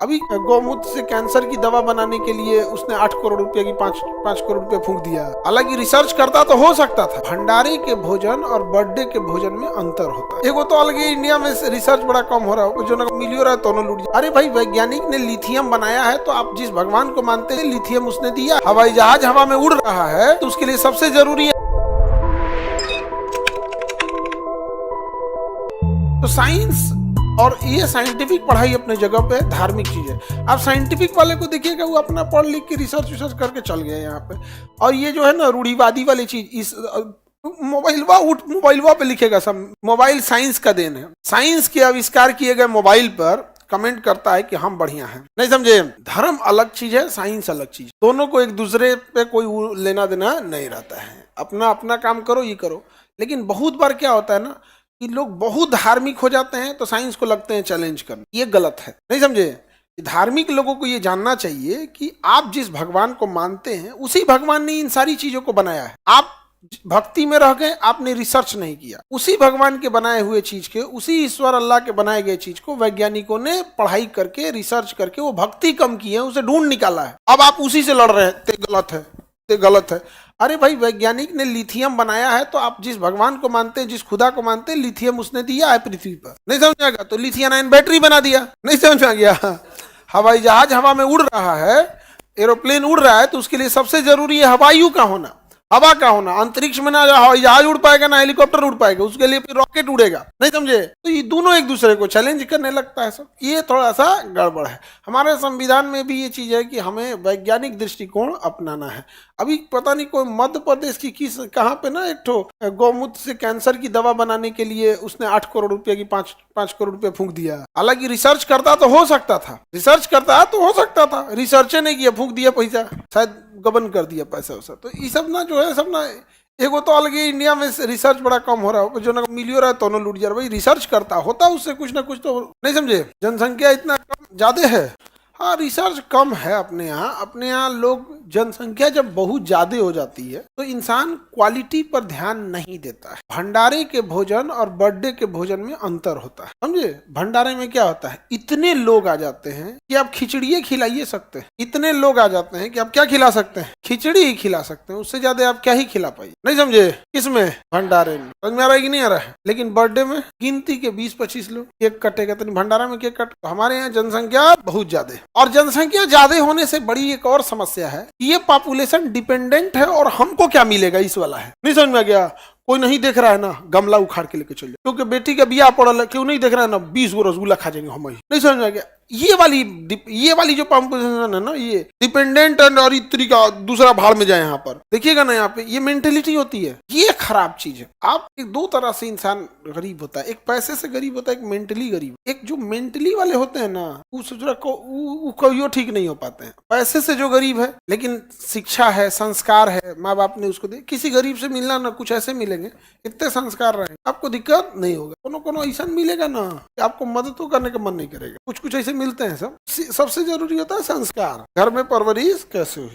अभी गौमूत्र से कैंसर की दवा बनाने के लिए उसने 8 करोड़ रुपए की 5 करोड़ रुपए फूंक दिया। हालांकि रिसर्च करता तो हो सकता था। भंडारे के भोजन और बर्थडे के भोजन में अंतर होता है। एगो तो अलग ही इंडिया में रिसर्च बड़ा कम हो रहा है, जो ना मिलियो रहा है दोनों लूट। अरे भाई, वैज्ञानिक ने लिथियम बनाया है तो आप जिस भगवान को मानते हैं लिथियम उसने दिया। हवाई जहाज हवा में उड़ रहा है तो उसके लिए सबसे जरूरी है तो साइंस। और ये साइंटिफिक पढ़ाई अपने जगह पे, धार्मिक चीज है। आप साइंटिफिक वाले को देखिएगा, वो अपना पढ़ लिख के रिसर्च करके चल गए यहाँ पे। और ये जो है ना रूढ़िवादी वाली चीज, इस मोबाइलवा पे लिखेगा सब, मोबाइल साइंस का देन है। साइंस के आविष्कार किए गए मोबाइल पर कमेंट करता है कि हम बढ़िया हैं। नहीं समझे? धर्म अलग चीज है, साइंस अलग चीज। दोनों को एक दूसरे पे कोई लेना देना नहीं रहता है। अपना अपना काम करो, ये करो। लेकिन बहुत बार क्या होता है ना कि लोग बहुत धार्मिक हो जाते हैं तो साइंस को लगते हैं चैलेंज करना। ये गलत है। नहीं समझे? धार्मिक लोगों को ये जानना चाहिए कि आप जिस भगवान को मानते हैं उसी भगवान ने इन सारी चीजों को बनाया है। आप भक्ति में रह गए, आपने रिसर्च नहीं किया। उसी भगवान के बनाए हुए चीज के, उसी ईश्वर अल्लाह के बनाए गए चीज को वैज्ञानिकों ने पढ़ाई करके, रिसर्च करके वो भक्ति कम की है, उसे ढूंढ निकाला है। अब आप उसी से लड़ रहे हैं, ते गलत है, ते गलत है। अरे भाई, वैज्ञानिक ने लिथियम बनाया है तो आप जिस भगवान को मानते हैं, जिस खुदा को मानते हैं, लिथियम उसने दिया है पृथ्वी पर। नहीं समझ में आ गया? तो लिथियम आयन बैटरी बना दिया। नहीं समझ में आ गया? हवाई जहाज हवा में उड़ रहा है, एरोप्लेन उड़ रहा है तो उसके लिए सबसे जरूरी है हवायु का होना, हवा का होना। अंतरिक्ष में ना हवाई जहाज उड़ पाएगा ना हेलीकॉप्टर उड़ पाएगा, उसके लिए फिर रॉकेट उड़ेगा। नहीं समझे? तो ये दोनों एक दूसरे को चैलेंज करने लगता है सब। ये थोड़ा सा गड़बड़ है। हमारे संविधान में भी ये चीज है कि हमें वैज्ञानिक दृष्टिकोण अपनाना है। अभी पता नहीं कोई मध्य प्रदेश की कहाँ पे ना एक ठो गौमूत्र से कैंसर की दवा बनाने के लिए उसने 8 करोड़ रुपए की 5 करोड़ रुपए फूंक दिया। हालांकि रिसर्च करता तो हो सकता था, रिसर्च नहीं किया, फूंक दिया पैसा, शायद गबन कर दिया पैसा वैसा। तो ये सब ना जो है सब ना, एगो तो अलग ही इंडिया में रिसर्च बड़ा कम हो रहा है, जो ना मिलियो रहा है दोनों लूट जा रहा है। भाई रिसर्च करता होता उससे कुछ ना कुछ तो। नहीं समझे? जनसंख्या इतना कम ज्यादा है। हाँ, रिसर्च कम है अपने यहाँ लोग, जनसंख्या जब बहुत ज्यादा हो जाती है तो इंसान क्वालिटी पर ध्यान नहीं देता है। भंडारे के भोजन और बर्थडे के भोजन में अंतर होता है। समझे? भंडारे में क्या होता है, इतने लोग आ जाते हैं कि आप खिचड़ी खिलाइए सकते हैं। इतने लोग आ जाते हैं कि आप क्या खिला सकते हैं, खिचड़ी ही खिला सकते हैं। उससे ज्यादा आप क्या ही खिला पाइए। नहीं समझे? किसमें? भंडारे में। समझ में आ रहा है कि नहीं आ रहा है? लेकिन बर्थडे में गिनती के 20-25 लोग केक कटेगा, तो भंडारा में केक कट। हमारे यहाँ जनसंख्या बहुत ज्यादा है, और जनसंख्या ज्यादा होने से बड़ी एक और समस्या है, ये पॉपुलेशन डिपेंडेंट है और हमको क्या मिलेगा इस वाला है। नहीं समझ में आ गया? कोई नहीं देख रहा है ना, गमला उखाड़ के लेके चल जाए, क्योंकि बेटी का बियाह पड़ल है, क्यों नहीं देख रहा है ना, 20 गो रसगुल्ला खा जाएंगे हम ही। नहीं समझ में आ गया? ये वाली जो पॉपुलेशन है ना, ये डिपेंडेंट और इतनी का दूसरा भाड़ में जाए। यहाँ पर देखिएगा ना, यहाँ पे ये मेंटेलिटी होती है, ये खराब चीज है। आप एक दो तरह से इंसान गरीब होता है, एक पैसे से गरीब होता है, एक मेंटली गरीब। एक जो मेंटली वाले होते हैं ना, वो ठीक नहीं हो पाते हैं। पैसे से जो गरीब है, लेकिन शिक्षा है, संस्कार है, माँ बाप ने उसको दे। किसी गरीब से मिलना ना, कुछ ऐसे मिलेंगे, इतने संस्कार रहे, आपको दिक्कत नहीं होगा। कोनो ऐसा मिलेगा ना कि आपको मदद तो करने का मन नहीं करेगा। कुछ ऐसे मिलते हैं सब। सबसे जरूरी होता है संस्कार। घर में परवरिश कैसे हुई।